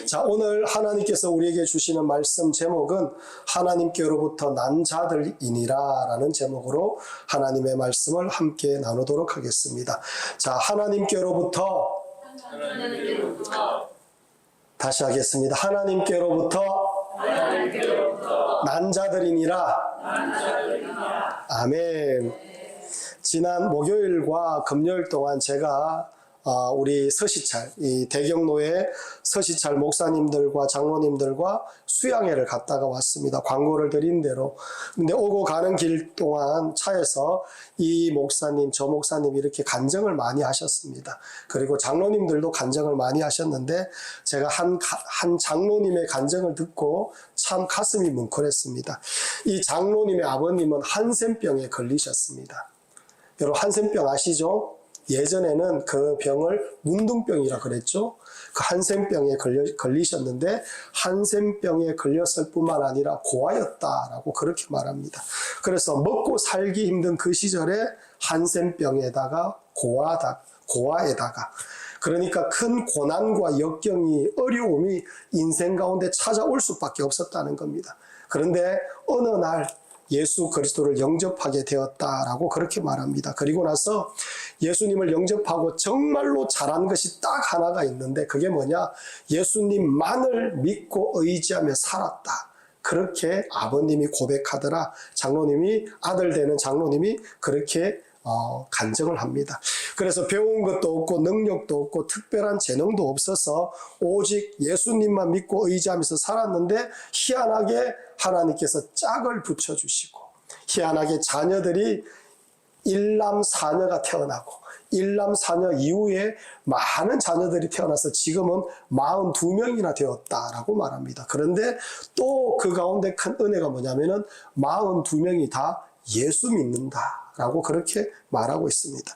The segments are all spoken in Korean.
자, 오늘 하나님께서 우리에게 주시는 말씀 제목은 하나님께로부터 난 자들이니라 라는 제목으로 하나님의 말씀을 함께 나누도록 하겠습니다. 자, 하나님께로부터 다시 하겠습니다. 하나님께로부터 난 자들이니라. 아멘. 지난 목요일과 금요일 동안 제가 우리 서시찰, 이 대경로의 서시찰 목사님들과 장로님들과 수양회를 갔다가 왔습니다. 광고를 드린 대로. 근데 오고 가는 길 동안 차에서 이 목사님, 저 목사님 이렇게 간증을 많이 하셨습니다. 그리고 장로님들도 간증을 많이 하셨는데 제가 한 장로님의 간증을 듣고 참 가슴이 뭉클했습니다. 이 장로님의 아버님은 한센병에 걸리셨습니다. 여러분 한센병 아시죠? 예전에는 그 병을 문둥병이라 그랬죠. 그 한센병에 걸리셨는데 한센병에 걸렸을 뿐만 아니라 고아였다라고 그렇게 말합니다. 그래서 먹고 살기 힘든 그 시절에 한센병에다가 고아에다가 그러니까 큰 고난과 역경이 어려움이 인생 가운데 찾아올 수밖에 없었다는 겁니다. 그런데 어느 날 예수 그리스도를 영접하게 되었다라고 그렇게 말합니다. 그리고 나서 예수님을 영접하고 정말로 잘한 것이 딱 하나가 있는데 그게 뭐냐? 예수님만을 믿고 의지하며 살았다. 그렇게 아버님이 고백하더라. 장로님이, 아들 되는 장로님이 그렇게 간증을 합니다. 그래서 배운 것도 없고 능력도 없고 특별한 재능도 없어서 오직 예수님만 믿고 의지하면서 살았는데 희한하게 하나님께서 짝을 붙여주시고 희한하게 자녀들이 일남 사녀가 태어나고 일남 사녀 이후에 많은 자녀들이 태어나서 지금은 42명이나 되었다라고 말합니다. 그런데 또 그 가운데 큰 은혜가 뭐냐면은 42명이 다 예수 믿는다라고 그렇게 말하고 있습니다.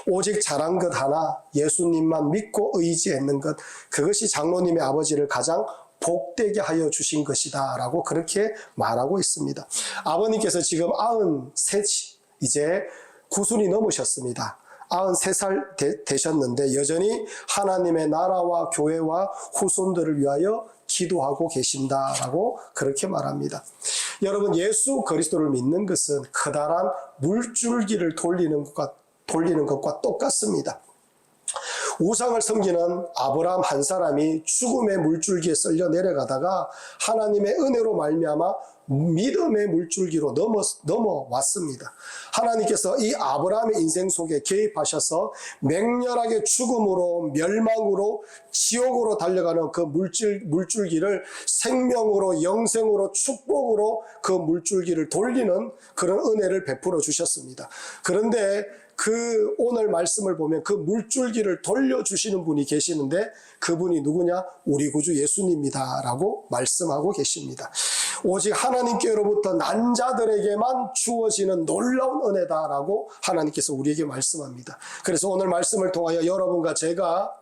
오직 잘한 것 하나, 예수님만 믿고 의지했는 것, 그것이 장로님의 아버지를 가장 복되게 하여 주신 것이다 라고 그렇게 말하고 있습니다. 아버님께서 지금 93, 이제 90이 넘으셨습니다. 93살 되셨는데 여전히 하나님의 나라와 교회와 후손들을 위하여 기도하고 계신다라고 그렇게 말합니다. 여러분, 예수 그리스도를 믿는 것은 커다란 물줄기를 돌리는 것과 똑같습니다. 우상을 섬기는 아브라함 한 사람이 죽음의 물줄기에 썰려 내려가다가 하나님의 은혜로 말미암아 믿음의 물줄기로 넘어왔습니다. 하나님께서 이 아브라함의 인생 속에 개입하셔서 맹렬하게 죽음으로 멸망으로 지옥으로 달려가는 그 물줄기를 생명으로 영생으로 축복으로 그 물줄기를 돌리는 그런 은혜를 베풀어 주셨습니다. 그런데 그 오늘 말씀을 보면 그 물줄기를 돌려주시는 분이 계시는데 그분이 누구냐? 우리 구주 예수님이다 라고 말씀하고 계십니다. 오직 하나님께로부터 난 자들에게만 주어지는 놀라운 은혜다라고 하나님께서 우리에게 말씀합니다. 그래서 오늘 말씀을 통하여 여러분과 제가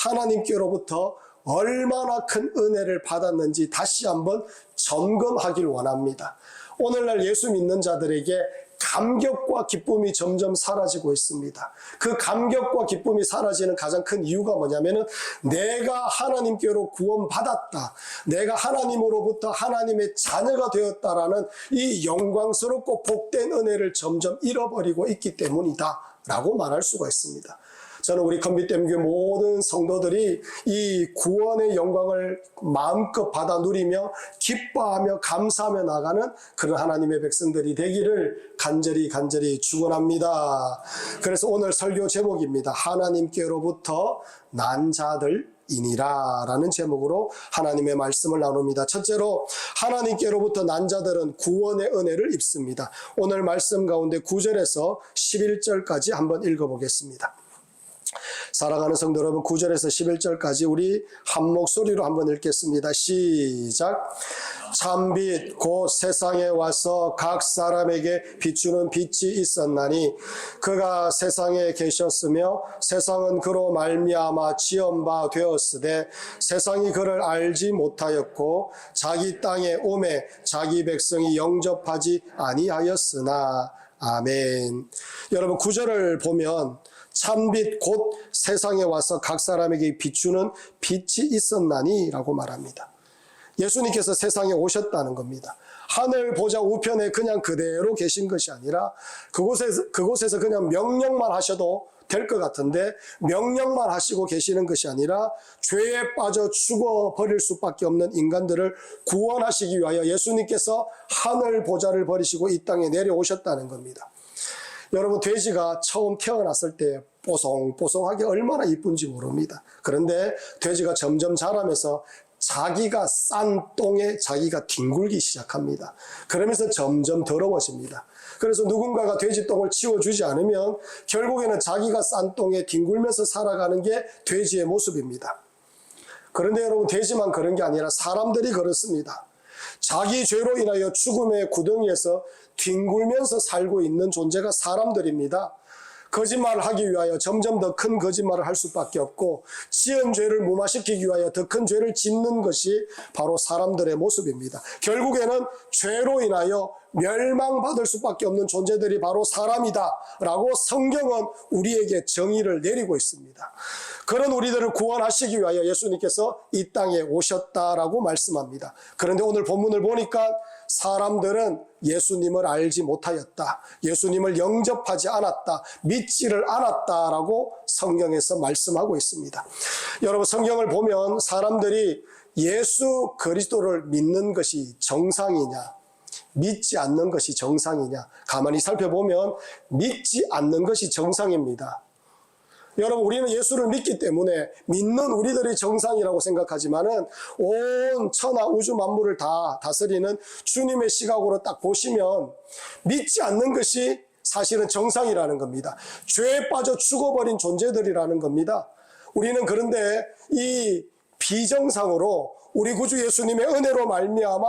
하나님께로부터 얼마나 큰 은혜를 받았는지 다시 한번 점검하길 원합니다. 오늘날 예수 믿는 자들에게 감격과 기쁨이 점점 사라지고 있습니다. 그 감격과 기쁨이 사라지는 가장 큰 이유가 뭐냐면은 내가 하나님께로 구원받았다. 내가 하나님으로부터 하나님의 자녀가 되었다라는 이 영광스럽고 복된 은혜를 점점 잃어버리고 있기 때문이다 라고 말할 수가 있습니다. 저는 우리 건빛댐교회 모든 성도들이 이 구원의 영광을 마음껏 받아 누리며 기뻐하며 감사하며 나가는 그런 하나님의 백성들이 되기를 간절히 축원합니다. 그래서 오늘 설교 제목입니다. 하나님께로부터 난 자들이니라 라는 제목으로 하나님의 말씀을 나눕니다. 첫째로 하나님께로부터 난 자들은 구원의 은혜를 입습니다. 오늘 말씀 가운데 9절에서 11절까지 한번 읽어보겠습니다. 사랑하는 성도 여러분, 9절에서 11절까지 우리 한 목소리로 한번 읽겠습니다. 시작. 참빛 곧 세상에 와서 각 사람에게 비추는 빛이 있었나니 그가 세상에 계셨으며 세상은 그로 말미암아 지은 바 되었으되 세상이 그를 알지 못하였고 자기 땅에 오매 자기 백성이 영접하지 아니하였으나 아멘. 여러분 9절을 보면 참빛 곧 세상에 와서 각 사람에게 비추는 빛이 있었나니 라고 말합니다. 예수님께서 세상에 오셨다는 겁니다. 하늘 보좌 우편에 그냥 그대로 계신 것이 아니라 그곳에서 그냥 명령만 하셔도 될 것 같은데 명령만 하시고 계시는 것이 아니라 죄에 빠져 죽어버릴 수밖에 없는 인간들을 구원하시기 위하여 예수님께서 하늘 보좌를 버리시고 이 땅에 내려오셨다는 겁니다. 여러분 돼지가 처음 태어났을 때 뽀송뽀송하게 얼마나 이쁜지 모릅니다. 그런데 돼지가 점점 자라면서 자기가 싼 똥에 자기가 뒹굴기 시작합니다. 그러면서 점점 더러워집니다. 그래서 누군가가 돼지 똥을 치워주지 않으면 결국에는 자기가 싼 똥에 뒹굴면서 살아가는 게 돼지의 모습입니다. 그런데 여러분 돼지만 그런 게 아니라 사람들이 그렇습니다. 자기 죄로 인하여 죽음의 구덩이에서 뒹굴면서 살고 있는 존재가 사람들입니다. 거짓말을 하기 위하여 점점 더 큰 거짓말을 할 수밖에 없고 지은 죄를 무마시키기 위하여 더 큰 죄를 짓는 것이 바로 사람들의 모습입니다. 결국에는 죄로 인하여 멸망받을 수밖에 없는 존재들이 바로 사람이다 라고 성경은 우리에게 정의를 내리고 있습니다. 그런 우리들을 구원하시기 위하여 예수님께서 이 땅에 오셨다라고 말씀합니다. 그런데 오늘 본문을 보니까 사람들은 예수님을 알지 못하였다. 예수님을 영접하지 않았다. 믿지를 않았다라고 성경에서 말씀하고 있습니다. 여러분 성경을 보면 사람들이 예수 그리스도를 믿는 것이 정상이냐 믿지 않는 것이 정상이냐 가만히 살펴보면 믿지 않는 것이 정상입니다. 여러분 우리는 예수를 믿기 때문에 믿는 우리들이 정상이라고 생각하지만은 온 천하 우주 만물을 다 다스리는 주님의 시각으로 딱 보시면 믿지 않는 것이 사실은 정상이라는 겁니다. 죄에 빠져 죽어버린 존재들이라는 겁니다. 우리는 그런데 이 비정상으로 우리 구주 예수님의 은혜로 말미암아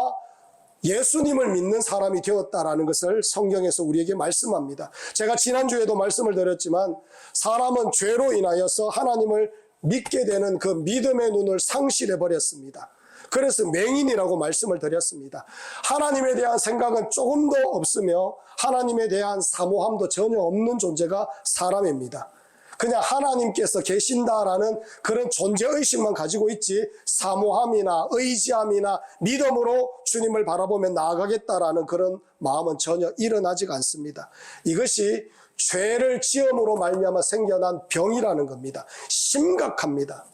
예수님을 믿는 사람이 되었다라는 것을 성경에서 우리에게 말씀합니다. 제가 지난주에도 말씀을 드렸지만 사람은 죄로 인하여서 하나님을 믿게 되는 그 믿음의 눈을 상실해 버렸습니다. 그래서 맹인이라고 말씀을 드렸습니다. 하나님에 대한 생각은 조금도 없으며 하나님에 대한 사모함도 전혀 없는 존재가 사람입니다. 그냥 하나님께서 계신다라는 그런 존재의식만 가지고 있지 사모함이나 의지함이나 믿음으로 주님을 바라보며 나아가겠다라는 그런 마음은 전혀 일어나지가 않습니다. 이것이 죄를 지음으로 말미암아 생겨난 병이라는 겁니다. 심각합니다.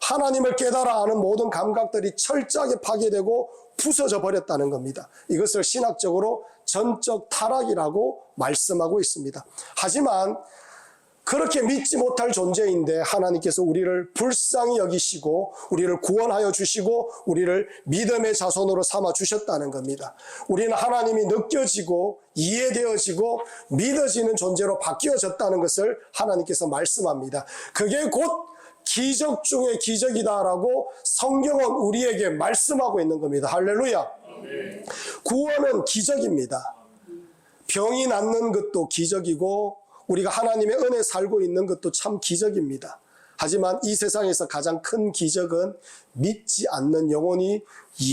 하나님을 깨달아 아는 모든 감각들이 철저하게 파괴되고 부서져 버렸다는 겁니다. 이것을 신학적으로 전적 타락이라고 말씀하고 있습니다. 하지만 그렇게 믿지 못할 존재인데 하나님께서 우리를 불쌍히 여기시고 우리를 구원하여 주시고 우리를 믿음의 자손으로 삼아 주셨다는 겁니다. 우리는 하나님이 느껴지고 이해되어지고 믿어지는 존재로 바뀌어졌다는 것을 하나님께서 말씀합니다. 그게 곧 기적 중의 기적이다라고 성경은 우리에게 말씀하고 있는 겁니다. 할렐루야. 구원은 기적입니다. 병이 낫는 것도 기적이고 우리가 하나님의 은혜에 살고 있는 것도 참 기적입니다. 하지만 이 세상에서 가장 큰 기적은 믿지 않는 영혼이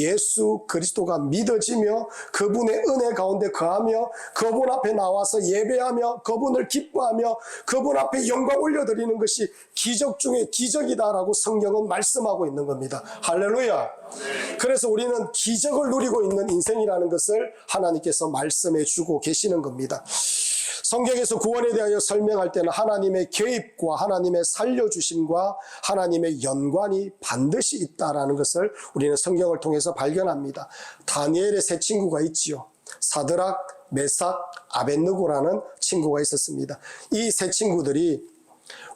예수 그리스도가 믿어지며 그분의 은혜 가운데 거하며 그분 앞에 나와서 예배하며 그분을 기뻐하며 그분 앞에 영광 올려드리는 것이 기적 중에 기적이다라고 성경은 말씀하고 있는 겁니다. 할렐루야. 그래서 우리는 기적을 누리고 있는 인생이라는 것을 하나님께서 말씀해 주고 계시는 겁니다. 성경에서 구원에 대하여 설명할 때는 하나님의 개입과 하나님의 살려주심과 하나님의 연관이 반드시 있다라는 것을 우리는 성경을 통해서 발견합니다. 다니엘의 세 친구가 있지요. 사드락, 메삭, 아벳느고라는 친구가 있었습니다. 이 세 친구들이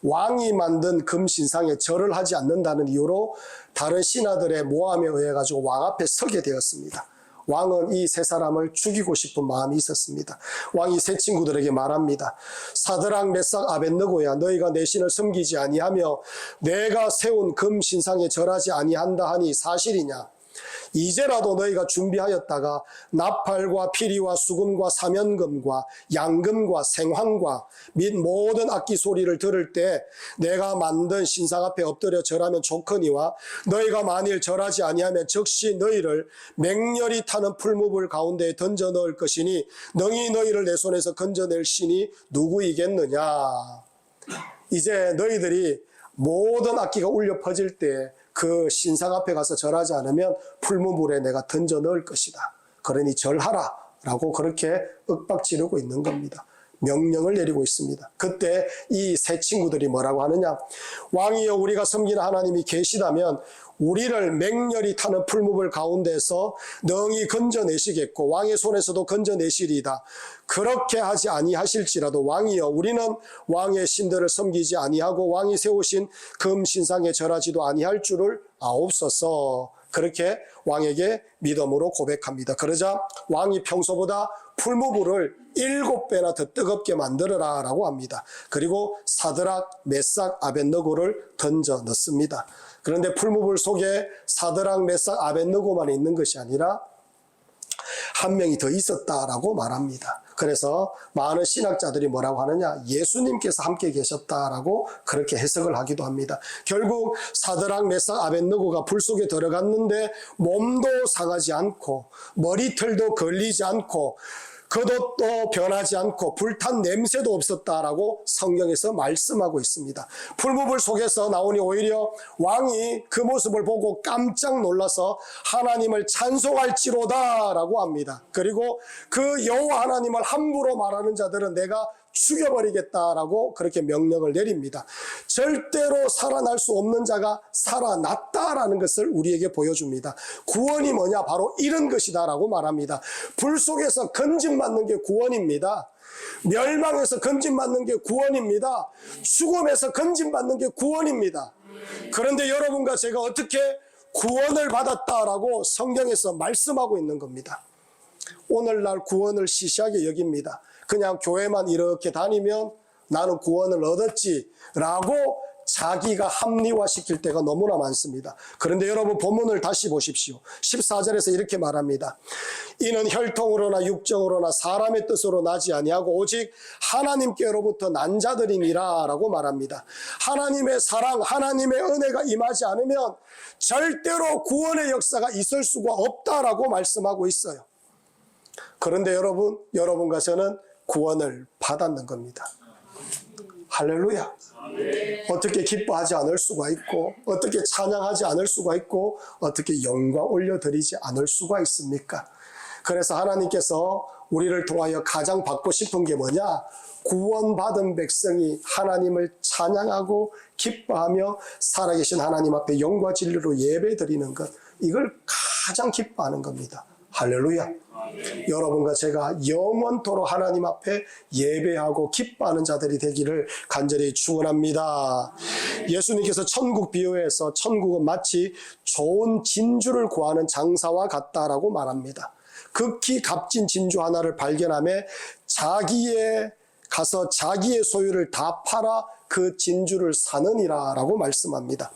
왕이 만든 금신상에 절을 하지 않는다는 이유로 다른 신하들의 모함에 의해 가지고 왕 앞에 서게 되었습니다. 왕은 이 세 사람을 죽이고 싶은 마음이 있었습니다. 왕이 세 친구들에게 말합니다. 사드락, 메삭, 아벳느고야, 너희가 내 신을 섬기지 아니하며 내가 세운 금 신상에 절하지 아니한다 하니 사실이냐? 이제라도 너희가 준비하였다가 나팔과 피리와 수금과 사면금과 양금과 생황과 및 모든 악기 소리를 들을 때 내가 만든 신상 앞에 엎드려 절하면 좋거니와 너희가 만일 절하지 아니하면 즉시 너희를 맹렬히 타는 풀무불 가운데에 던져 넣을 것이니 능히 너희를 내 손에서 건져낼 신이 누구이겠느냐. 이제 너희들이 모든 악기가 울려 퍼질 때 그 신상 앞에 가서 절하지 않으면 풀무불에 내가 던져 넣을 것이다. 그러니 절하라 라고 그렇게 윽박지르고 있는 겁니다. 명령을 내리고 있습니다. 그때 이 세 친구들이 뭐라고 하느냐. 왕이여 우리가 섬기는 하나님이 계시다면 우리를 맹렬히 타는 풀무불 가운데서 능히 건져내시겠고 왕의 손에서도 건져내시리이다. 그렇게 하지 아니하실지라도 왕이여 우리는 왕의 신들을 섬기지 아니하고 왕이 세우신 금신상에 절하지도 아니할 줄을 아옵소서. 그렇게 왕에게 믿음으로 고백합니다. 그러자 왕이 평소보다 풀무불을 7배나 더 뜨겁게 만들어라 라고 합니다. 그리고 사드락, 메삭, 아벳느고를 던져 넣습니다. 그런데 풀무불 속에 사드락, 메삭, 아벳느고만 있는 것이 아니라 한 명이 더 있었다라고 말합니다. 그래서 많은 신학자들이 뭐라고 하느냐, 예수님께서 함께 계셨다라고 그렇게 해석을 하기도 합니다. 결국 사드락, 메삭, 아벳느고가 불 속에 들어갔는데 몸도 상하지 않고 머리털도 걸리지 않고 겉옷도 변하지 않고 불탄 냄새도 없었다라고 성경에서 말씀하고 있습니다. 풀무불 속에서 나오니 오히려 왕이 그 모습을 보고 깜짝 놀라서 하나님을 찬송할지로다 라고 합니다. 그리고 그 여호와 하나님을 함부로 말하는 자들은 내가 죽여버리겠다라고 그렇게 명령을 내립니다. 절대로 살아날 수 없는 자가 살아났다라는 것을 우리에게 보여줍니다. 구원이 뭐냐? 바로 이런 것이다라고 말합니다. 불 속에서 건짐받는 게 구원입니다. 멸망에서 건짐받는 게 구원입니다. 죽음에서 건짐받는 게 구원입니다. 그런데 여러분과 제가 어떻게 구원을 받았다라고 성경에서 말씀하고 있는 겁니다. 오늘날 구원을 시시하게 여깁니다. 그냥 교회만 이렇게 다니면 나는 구원을 얻었지라고 자기가 합리화시킬 때가 너무나 많습니다. 그런데 여러분 본문을 다시 보십시오. 14절에서 이렇게 말합니다. 이는 혈통으로나 육정으로나 사람의 뜻으로 나지 아니하고 오직 하나님께로부터 난 자들이니라 라고 말합니다. 하나님의 사랑, 하나님의 은혜가 임하지 않으면 절대로 구원의 역사가 있을 수가 없다라고 말씀하고 있어요. 그런데 여러분과 저는 구원을 받았는 겁니다. 할렐루야. 어떻게 기뻐하지 않을 수가 있고 어떻게 찬양하지 않을 수가 있고 어떻게 영광 올려드리지 않을 수가 있습니까? 그래서 하나님께서 우리를 통하여 가장 받고 싶은 게 뭐냐? 구원받은 백성이 하나님을 찬양하고 기뻐하며 살아계신 하나님 앞에 영과 진리로 예배드리는 것, 이걸 가장 기뻐하는 겁니다. 할렐루야. 여러분과 제가 영원토록 하나님 앞에 예배하고 기뻐하는 자들이 되기를 간절히 축원합니다. 예수님께서 천국 비유에서 천국은 마치 좋은 진주를 구하는 장사와 같다라고 말합니다. 극히 값진 진주 하나를 발견하며 가서 자기의 소유를 다 팔아 그 진주를 사느니라 라고 말씀합니다.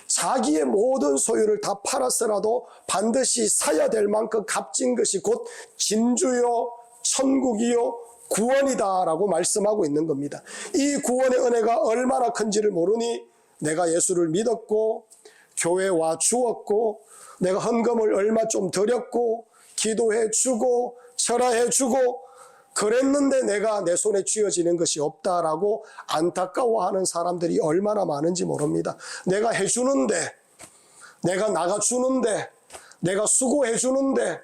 자기의 모든 소유를 다 팔았으라도 반드시 사야 될 만큼 값진 것이 곧 진주요 천국이요 구원이다 라고 말씀하고 있는 겁니다. 이 구원의 은혜가 얼마나 큰지를 모르니 내가 예수를 믿었고 교회에 와 주었고 내가 헌금을 얼마 좀 드렸고 기도해 주고 철화해 주고 그랬는데 내가 내 손에 쥐어지는 것이 없다라고 안타까워하는 사람들이 얼마나 많은지 모릅니다. 내가 해주는데, 내가 나가주는데, 내가 수고해주는데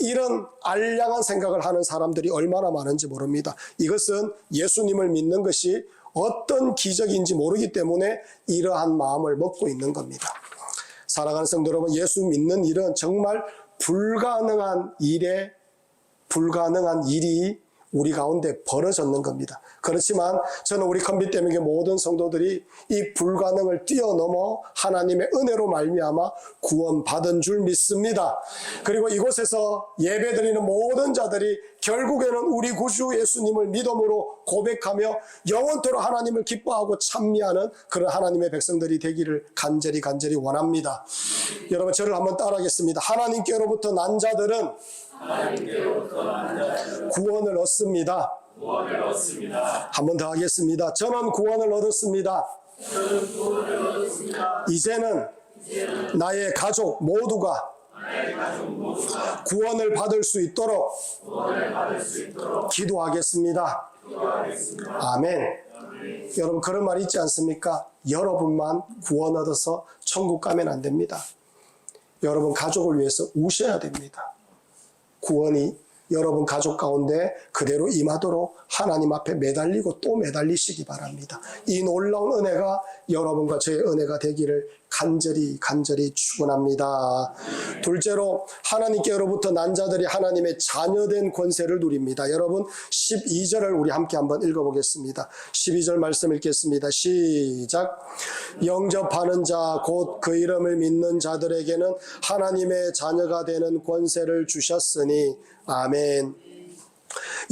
이런 알량한 생각을 하는 사람들이 얼마나 많은지 모릅니다. 이것은 예수님을 믿는 것이 어떤 기적인지 모르기 때문에 이러한 마음을 먹고 있는 겁니다. 사랑하는 성도 여러분, 예수 믿는 일은 정말 불가능한 일이 우리 가운데 벌어졌는 겁니다. 그렇지만 저는 우리 컴비때문에 모든 성도들이 이 불가능을 뛰어넘어 하나님의 은혜로 말미암아 구원받은 줄 믿습니다. 그리고 이곳에서 예배드리는 모든 자들이 결국에는 우리 구주 예수님을 믿음으로 고백하며 영원토록 하나님을 기뻐하고 찬미하는 그런 하나님의 백성들이 되기를 간절히 원합니다. 여러분 저를 한번 따라하겠습니다. 하나님께로부터 난 자들은 구원을 얻습니다. 한 번 더 하겠습니다. 저는 구원을 얻었습니다. 이제는 나의 가족 모두가 구원을 받을 수 있도록 기도하겠습니다. 아멘. 여러분 그런 말 있지 않습니까? 여러분만 구원 얻어서 천국 가면 안 됩니다. 여러분 가족을 위해서 우셔야 됩니다. 구원이 여러분 가족 가운데 그대로 임하도록 하나님 앞에 매달리고 또 매달리시기 바랍니다. 이 놀라운 은혜가 여러분과 저의 은혜가 되기를 간절히 축원합니다. 둘째로 하나님께로부터 난 자들이 하나님의 자녀된 권세를 누립니다. 여러분 12절을 우리 함께 한번 읽어보겠습니다. 12절 말씀 읽겠습니다. 시작. 영접하는 자 곧 그 이름을 믿는 자들에게는 하나님의 자녀가 되는 권세를 주셨으니 아멘.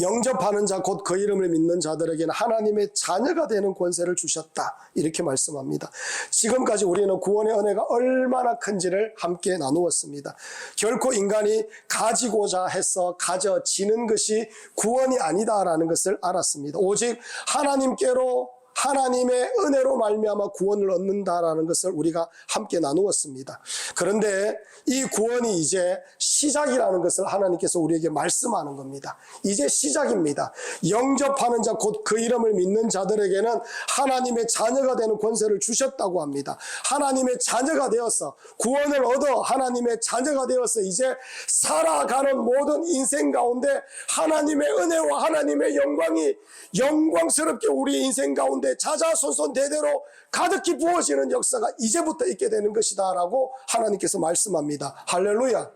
영접하는 자 곧 그 이름을 믿는 자들에게는 하나님의 자녀가 되는 권세를 주셨다. 이렇게 말씀합니다. 지금까지 우리는 구원의 은혜가 얼마나 큰지를 함께 나누었습니다. 결코 인간이 가지고자 해서 가져지는 것이 구원이 아니다라는 것을 알았습니다. 오직 하나님께로 하나님의 은혜로 말미암아 구원을 얻는다라는 것을 우리가 함께 나누었습니다. 그런데 이 구원이 이제 시작이라는 것을 하나님께서 우리에게 말씀하는 겁니다. 이제 시작입니다. 영접하는 자 곧 그 이름을 믿는 자들에게는 하나님의 자녀가 되는 권세를 주셨다고 합니다. 하나님의 자녀가 되어서 구원을 얻어 하나님의 자녀가 되어서 이제 살아가는 모든 인생 가운데 하나님의 은혜와 하나님의 영광이 영광스럽게 우리 인생 가운데 자자손손 대대로 가득히 부어지는 역사가 이제부터 있게 되는 것이다 라고 하나님께서 말씀합니다. 할렐루야.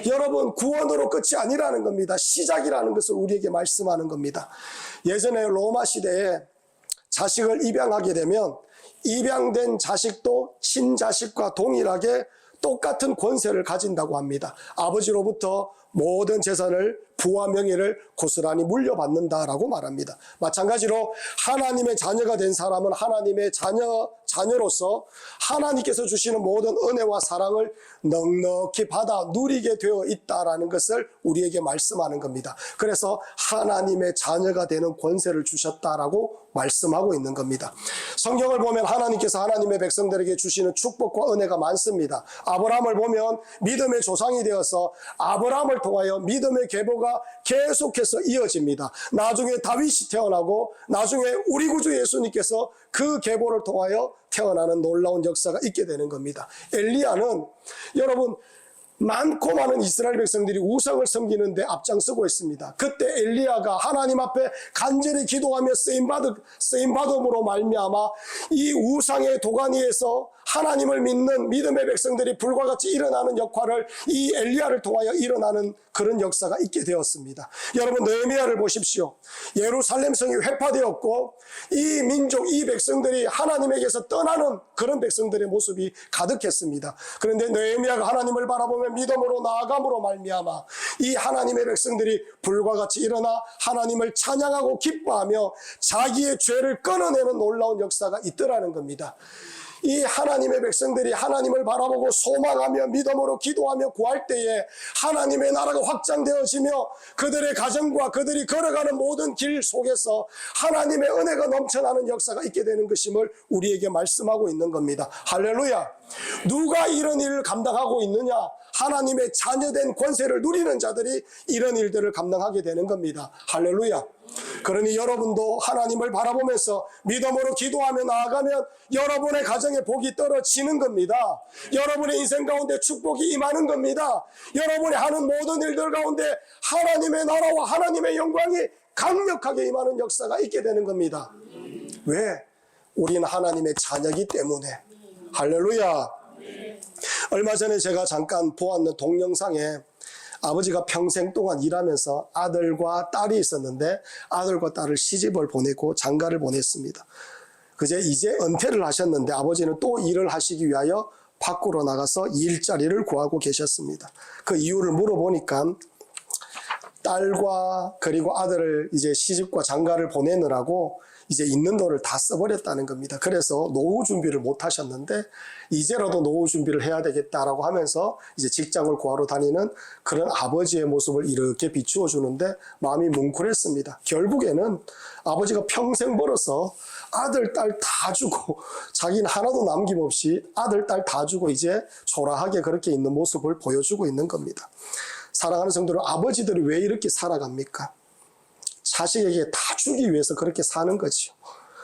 여러분 구원으로 끝이 아니라는 겁니다. 시작이라는 것을 우리에게 말씀하는 겁니다. 예전에 로마 시대에 자식을 입양하게 되면 입양된 자식도 친자식과 동일하게 똑같은 권세를 가진다고 합니다. 아버지로부터 모든 재산을 부와 명예를 고스란히 물려받는다라고 말합니다. 마찬가지로 하나님의 자녀가 된 사람은 하나님의 자녀로서 하나님께서 주시는 모든 은혜와 사랑을 넉넉히 받아 누리게 되어 있다라는 것을 우리에게 말씀하는 겁니다. 그래서 하나님의 자녀가 되는 권세를 주셨다라고 말씀하고 있는 겁니다. 성경을 보면 하나님께서 하나님의 백성들에게 주시는 축복과 은혜가 많습니다. 아브라함을 보면 믿음의 조상이 되어서 아브라함을 통하여 믿음의 계보가 계속해서 이어집니다. 나중에 다윗이 태어나고 나중에 우리 구주 예수님께서 그 계보를 통하여 태어나는 놀라운 역사가 있게 되는 겁니다. 엘리야는 여러분 많고 많은 이스라엘 백성들이 우상을 섬기는데 앞장서고 있습니다. 그때 엘리야가 하나님 앞에 간절히 기도하며 쓰임받음으로 말미암아 이 우상의 도가니에서 하나님을 믿는 믿음의 백성들이 불과 같이 일어나는 역할을 이 엘리야를 통하여 일어나는 그런 역사가 있게 되었습니다. 여러분 느헤미야를 보십시오. 예루살렘 성이 회파되었고 이 민족, 이 백성들이 하나님에게서 떠나는 그런 백성들의 모습이 가득했습니다. 그런데 느헤미야가 하나님을 바라보며 믿음으로 나아감으로 말미암아 이 하나님의 백성들이 불과 같이 일어나 하나님을 찬양하고 기뻐하며 자기의 죄를 끊어내는 놀라운 역사가 있더라는 겁니다. 이 하나님의 백성들이 하나님을 바라보고 소망하며 믿음으로 기도하며 구할 때에 하나님의 나라가 확장되어지며 그들의 가정과 그들이 걸어가는 모든 길 속에서 하나님의 은혜가 넘쳐나는 역사가 있게 되는 것임을 우리에게 말씀하고 있는 겁니다. 할렐루야. 누가 이런 일을 감당하고 있느냐? 하나님의 자녀된 권세를 누리는 자들이 이런 일들을 감당하게 되는 겁니다. 할렐루야. 그러니 여러분도 하나님을 바라보면서 믿음으로 기도하며 나아가면 여러분의 가정에 복이 떨어지는 겁니다. 여러분의 인생 가운데 축복이 임하는 겁니다. 여러분이 하는 모든 일들 가운데 하나님의 나라와 하나님의 영광이 강력하게 임하는 역사가 있게 되는 겁니다. 왜? 우리는 하나님의 자녀이기 때문에. 할렐루야. 얼마 전에 제가 잠깐 보았는 동영상에 아버지가 평생 동안 일하면서 아들과 딸이 있었는데 아들과 딸을 시집을 보내고 장가를 보냈습니다. 그제 이제 은퇴를 하셨는데 아버지는 또 일을 하시기 위하여 밖으로 나가서 일자리를 구하고 계셨습니다. 그 이유를 물어보니까 딸과 그리고 아들을 이제 시집과 장가를 보내느라고 이제 있는 돈을 다 써버렸다는 겁니다. 그래서 노후 준비를 못 하셨는데 이제라도 노후 준비를 해야 되겠다라고 하면서 이제 직장을 구하러 다니는 그런 아버지의 모습을 이렇게 비추어 주는데 마음이 뭉클했습니다. 결국에는 아버지가 평생 벌어서 아들, 딸 다 주고 자기는 하나도 남김없이 아들, 딸 다 주고 이제 초라하게 그렇게 있는 모습을 보여주고 있는 겁니다. 사랑하는 성도들, 아버지들이 왜 이렇게 살아갑니까? 자식에게 다 주기 위해서 그렇게 사는 거죠.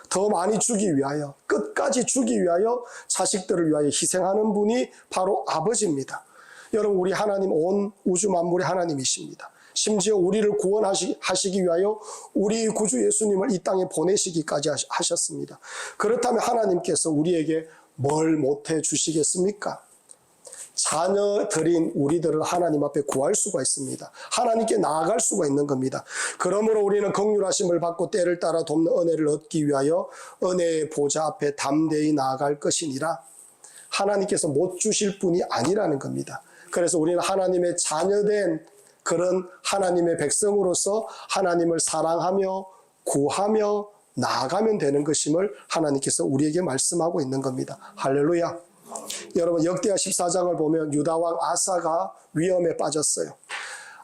더 많이 주기 위하여, 끝까지 주기 위하여 자식들을 위하여 희생하는 분이 바로 아버지입니다. 여러분, 우리 하나님, 온 우주 만물의 하나님이십니다. 심지어 우리를 구원하시기 위하여 우리 구주 예수님을 이 땅에 보내시기까지 하셨습니다. 그렇다면 하나님께서 우리에게 뭘 못해 주시겠습니까? 자녀들인 우리들을 하나님 앞에 구할 수가 있습니다. 하나님께 나아갈 수가 있는 겁니다. 그러므로 우리는 긍휼하심을 받고 때를 따라 돕는 은혜를 얻기 위하여 은혜의 보좌 앞에 담대히 나아갈 것이니라. 하나님께서 못 주실 분이 아니라는 겁니다. 그래서 우리는 하나님의 자녀된 그런 하나님의 백성으로서 하나님을 사랑하며 구하며 나아가면 되는 것임을 하나님께서 우리에게 말씀하고 있는 겁니다. 할렐루야. 여러분, 역대하 14장을 보면 유다왕 아사가 위험에 빠졌어요.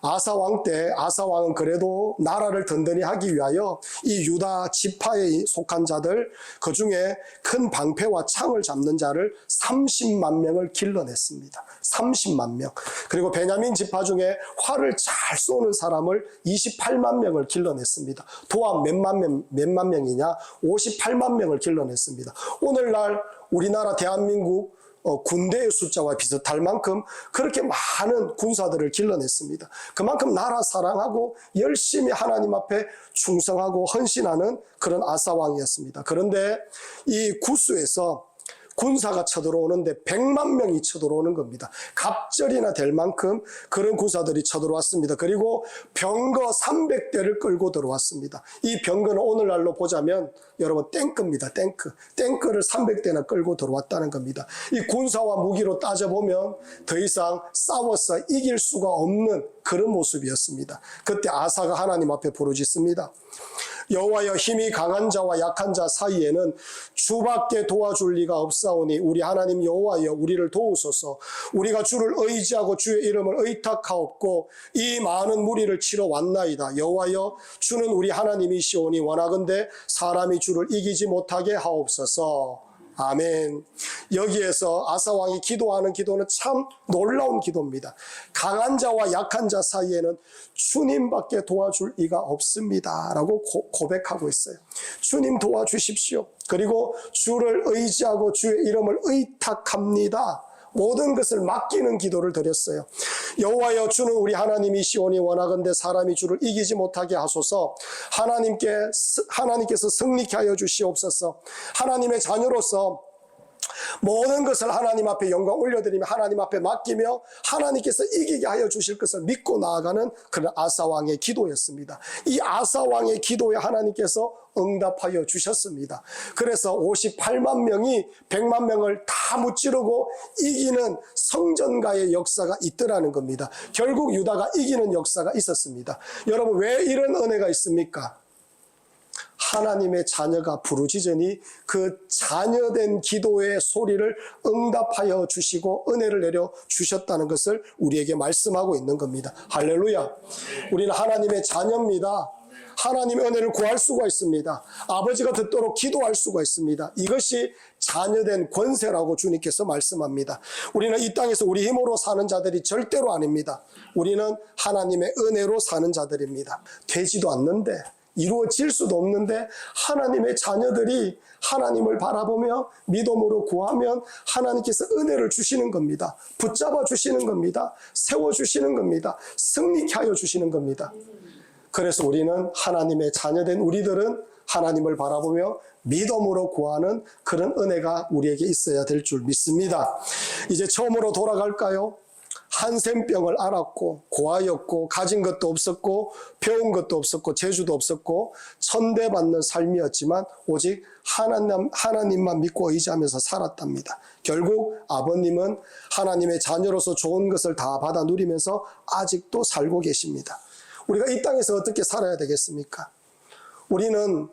아사왕 때 아사왕은 그래도 나라를 든든히 하기 위하여 이 유다 지파에 속한 자들, 그 중에 큰 방패와 창을 잡는 자를 30만 명을 길러냈습니다. 30만 명. 그리고 베냐민 지파 중에 활을 잘 쏘는 사람을 28만 명을 길러냈습니다. 도합 몇만 명이냐? 58만 명을 길러냈습니다. 오늘날 우리나라 대한민국 군대의 숫자와 비슷할 만큼 그렇게 많은 군사들을 길러냈습니다. 그만큼 나라 사랑하고 열심히 하나님 앞에 충성하고 헌신하는 그런 아사왕이었습니다. 그런데 이 구스에서 군사가 쳐들어오는데 100만 명이 쳐들어오는 겁니다. 갑절이나 될 만큼 그런 군사들이 쳐들어왔습니다. 그리고 병거 300대를 끌고 들어왔습니다. 이 병거는 오늘날로 보자면 여러분 탱크입니다. 탱크를 300대나 끌고 들어왔다는 겁니다. 이 군사와 무기로 따져보면 더 이상 싸워서 이길 수가 없는 그런 모습이었습니다. 그때 아사가 하나님 앞에 부르짖습니다. 여호와여, 힘이 강한 자와 약한 자 사이에는 주밖에 도와줄 리가 없사오니 우리 하나님 여호와여, 우리를 도우소서. 우리가 주를 의지하고 주의 이름을 의탁하옵고 이 많은 무리를 치러 왔나이다. 여호와여, 주는 우리 하나님이시오니 원하건대 사람이 주를 이기지 못하게 하옵소서. 아멘. 여기에서 아사왕이 기도하는 기도는 참 놀라운 기도입니다. 강한 자와 약한 자 사이에는 주님밖에 도와줄 이가 없습니다 라고 고백하고 있어요. 주님 도와주십시오. 그리고 주를 의지하고 주의 이름을 의탁합니다. 모든 것을 맡기는 기도를 드렸어요. 여호와여, 주는 우리 하나님이시오니 원하건대 사람이 주를 이기지 못하게 하소서. 하나님께서 승리케 하여 주시옵소서. 하나님의 자녀로서 모든 것을 하나님 앞에 영광 올려드리며 하나님 앞에 맡기며 하나님께서 이기게 하여 주실 것을 믿고 나아가는 그런 아사왕의 기도였습니다. 이 아사왕의 기도에 하나님께서 응답하여 주셨습니다. 그래서 58만 명이 100만 명을 다 무찌르고 이기는 성전가의 역사가 있더라는 겁니다. 결국 유다가 이기는 역사가 있었습니다. 여러분, 왜 이런 은혜가 있습니까? 하나님의 자녀가 부르짖으니 그 자녀된 기도의 소리를 응답하여 주시고 은혜를 내려 주셨다는 것을 우리에게 말씀하고 있는 겁니다. 할렐루야. 우리는 하나님의 자녀입니다. 하나님의 은혜를 구할 수가 있습니다. 아버지가 듣도록 기도할 수가 있습니다. 이것이 자녀된 권세라고 주님께서 말씀합니다. 우리는 이 땅에서 우리 힘으로 사는 자들이 절대로 아닙니다. 우리는 하나님의 은혜로 사는 자들입니다. 되지도 않는데, 이루어질 수도 없는데 하나님의 자녀들이 하나님을 바라보며 믿음으로 구하면 하나님께서 은혜를 주시는 겁니다. 붙잡아 주시는 겁니다. 세워주시는 겁니다. 승리케 하여 주시는 겁니다. 그래서 우리는 하나님의 자녀된 우리들은 하나님을 바라보며 믿음으로 구하는 그런 은혜가 우리에게 있어야 될 줄 믿습니다. 이제 처음으로 돌아갈까요? 한센병을 앓았고 고아였고 가진 것도 없었고 배운 것도 없었고 재주도 없었고 천대받는 삶이었지만 오직 하나님만 믿고 의지하면서 살았답니다. 결국 아버님은 하나님의 자녀로서 좋은 것을 다 받아 누리면서 아직도 살고 계십니다. 우리가 이 땅에서 어떻게 살아야 되겠습니까? 우리는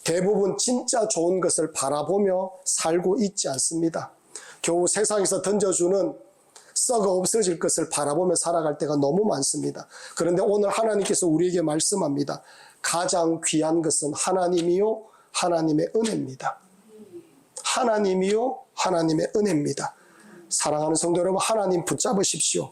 대부분 진짜 좋은 것을 바라보며 살고 있지 않습니다. 겨우 세상에서 던져주는 썩어 없어질 것을 바라보며 살아갈 때가 너무 많습니다. 그런데 오늘 하나님께서 우리에게 말씀합니다. 가장 귀한 것은 하나님이요 하나님의 은혜입니다. 하나님이요 하나님의 은혜입니다. 사랑하는 성도 여러분, 하나님 붙잡으십시오.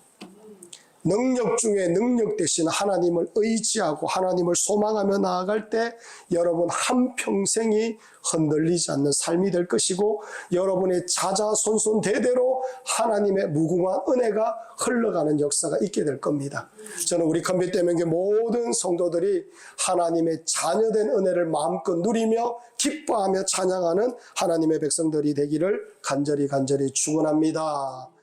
능력 중에 능력 되신 하나님을 의지하고 하나님을 소망하며 나아갈 때 여러분 한평생이 흔들리지 않는 삶이 될 것이고, 여러분의 자자손손 대대로 하나님의 무궁한 은혜가 흘러가는 역사가 있게 될 겁니다. 저는 우리 컴퓨터명계 모든 성도들이 하나님의 자녀된 은혜를 마음껏 누리며 기뻐하며 찬양하는 하나님의 백성들이 되기를 간절히 축원합니다.